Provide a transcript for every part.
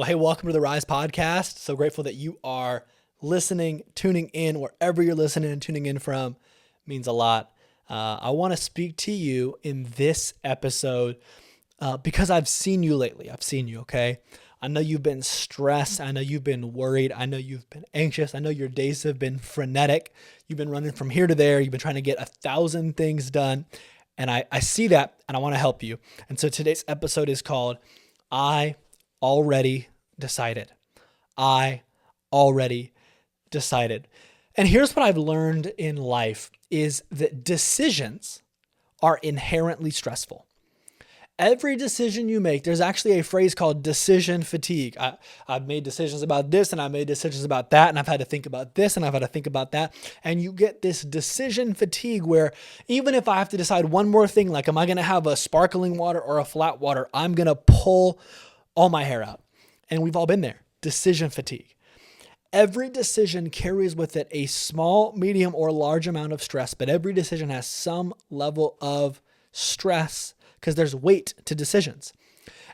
Well, hey, welcome to the Rise Podcast. So grateful that you are listening, tuning in, wherever you're listening and tuning in from. Means a lot. I want to speak to you in this episode because I've seen you lately. I've seen you, okay? I know you've been stressed. I know you've been worried. I know you've been anxious. I know your days have been frenetic. You've been running from here to there. You've been trying to get 1,000 things done. And I see that and I want to help you. And so today's episode is called I Already Decided. I already decided. And here's what I've learned in life is that decisions are inherently stressful. Every decision you make, there's actually a phrase called decision fatigue. I've made decisions about this and I made decisions about that, and I've had to think about this and I've had to think about that. And you get this decision fatigue where even if I have to decide one more thing, like am I going to have a sparkling water or a flat water, I'm going to pull all my hair out. And we've all been there. Decision fatigue. Every decision carries with it a small, medium, or large amount of stress, but every decision has some level of stress because there's weight to decisions.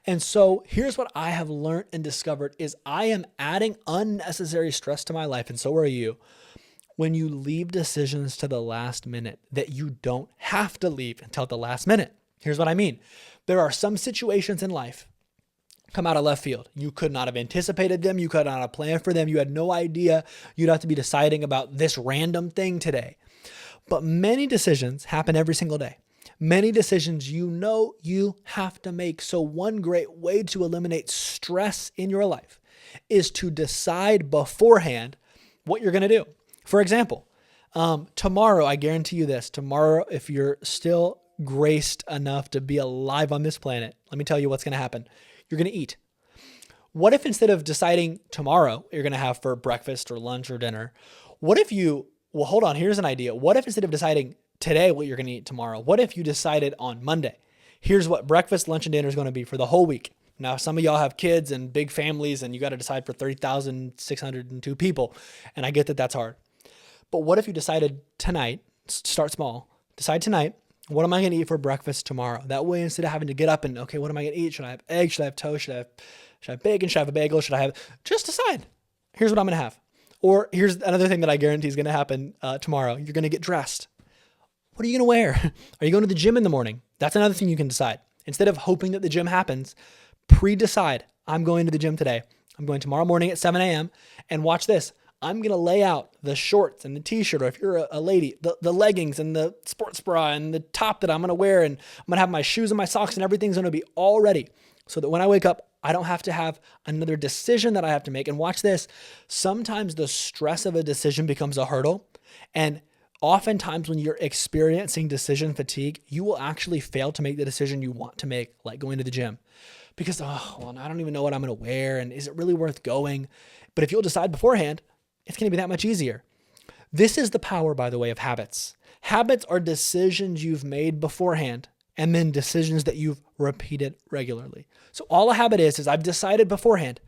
And so here's what I have learned and discovered is I am adding unnecessary stress to my life, and so are you, when you leave decisions to the last minute that you don't have to leave until the last minute. Here's what I mean. There are some situations in life come out of left field. You could not have anticipated them. You could not have planned for them. You had no idea you'd have to be deciding about this random thing today. But many decisions happen every single day. Many decisions you know you have to make. So one great way to eliminate stress in your life is to decide beforehand what you're going to do. For example, tomorrow, I guarantee you this, tomorrow, if you're still graced enough to be alive on this planet, let me tell you what's going to happen. You're going to eat. What if instead of deciding tomorrow you're going to have for breakfast or lunch or dinner, what if hold on, here's an idea. What if instead of deciding today what you're going to eat tomorrow, what if you decided on Monday, here's what breakfast, lunch, and dinner is going to be for the whole week. Now, some of y'all have kids and big families and you got to decide for 30,602 people. And I get that that's hard. But what if you decided tonight, start small, decide tonight, what am I going to eat for breakfast tomorrow? That way, instead of having to get up and, okay, what am I going to eat? Should I have eggs? Should I have toast? Should I have bacon? Should I have a bagel? Just decide. Here's what I'm going to have. Or here's another thing that I guarantee is going to happen tomorrow. You're going to get dressed. What are you going to wear? Are you going to the gym in the morning? That's another thing you can decide. Instead of hoping that the gym happens, pre-decide. I'm going to the gym today. I'm going tomorrow morning at 7 a.m. And watch this. I'm going to lay out the shorts and the t-shirt, or if you're a lady, the leggings and the sports bra and the top that I'm going to wear, and I'm going to have my shoes and my socks and everything's going to be all ready so that when I wake up, I don't have to have another decision that I have to make. And watch this. Sometimes the stress of a decision becomes a hurdle, and oftentimes when you're experiencing decision fatigue, you will actually fail to make the decision you want to make, like going to the gym. Because, I don't even know what I'm going to wear, and is it really worth going? But if you'll decide beforehand, it's going to be that much easier. This is the power, by the way, of habits. Habits are decisions you've made beforehand and then decisions that you've repeated regularly. So all a habit is I've decided beforehand.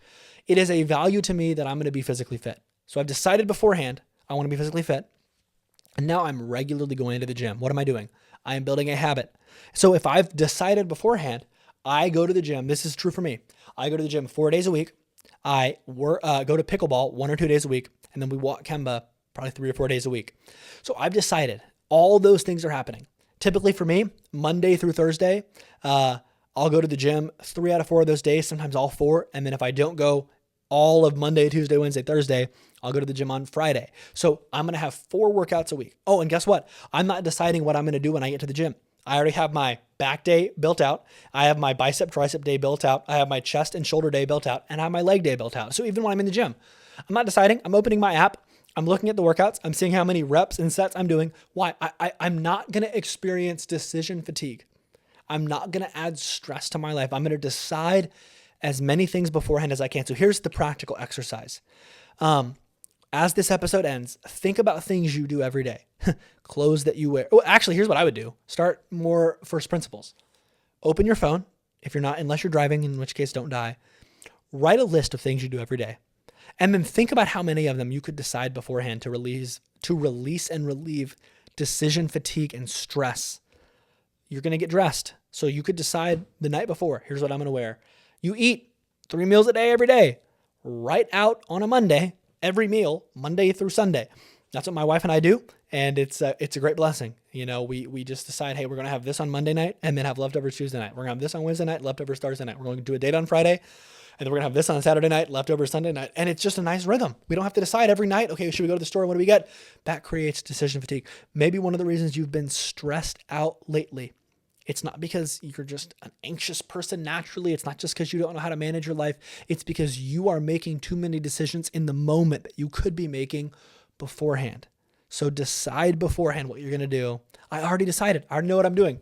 It is a value to me that I'm going to be physically fit. So I've decided beforehand I want to be physically fit. And now I'm regularly going to the gym. What am I doing? I am building a habit. So if I've decided beforehand, I go to the gym. This is true for me. I go to the gym 4 days a week. I go to pickleball 1 or 2 days a week, and then we walk Kemba probably 3 or 4 days a week. So I've decided all those things are happening. Typically for me, Monday through Thursday, I'll go to the gym 3 out of 4 of those days, sometimes all 4. And then if I don't go all of Monday, Tuesday, Wednesday, Thursday, I'll go to the gym on Friday. So I'm going to have 4 workouts a week. Oh, and guess what? I'm not deciding what I'm going to do when I get to the gym. I already have my back day built out. I have my bicep tricep day built out. I have my chest and shoulder day built out, and I have my leg day built out. So even when I'm in the gym, I'm not deciding. I'm opening my app. I'm looking at the workouts. I'm seeing how many reps and sets I'm doing. Why? I'm not going to experience decision fatigue. I'm not going to add stress to my life. I'm going to decide as many things beforehand as I can. So here's the practical exercise. As this episode ends, think about things you do every day. Clothes that you wear. Oh, actually, here's what I would do. Start more first principles. Open your phone. Unless you're driving, in which case don't die. Write a list of things you do every day. And then think about how many of them you could decide beforehand to release and relieve decision fatigue and stress. You're going to get dressed. So you could decide the night before, here's what I'm going to wear. You eat. 3 meals a day every day, right out on a Monday, every meal, Monday through Sunday. That's what my wife and I do. And it's a great blessing. You know, we just decide, hey, we're going to have this on Monday night and then have leftovers Tuesday night. We're going to have this on Wednesday night, leftovers Thursday night. We're going to do a date on Friday, and then we're going to have this on Saturday night, leftovers Sunday night. And it's just a nice rhythm. We don't have to decide every night, okay, should we go to the store? What do we get? That creates decision fatigue. Maybe one of the reasons you've been stressed out lately, it's not because you're just an anxious person naturally. It's not just because you don't know how to manage your life. It's because you are making too many decisions in the moment that you could be making beforehand. So decide beforehand what you're going to do. I already decided. I already know what I'm doing.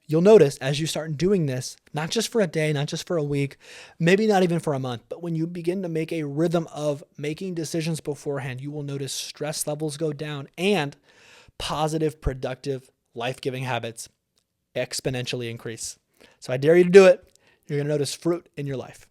You'll notice as you start doing this, not just for a day, not just for a week, maybe not even for a month, but when you begin to make a rhythm of making decisions beforehand, you will notice stress levels go down and positive, productive, life-giving habits exponentially increase. So I dare you to do it. You're going to notice fruit in your life.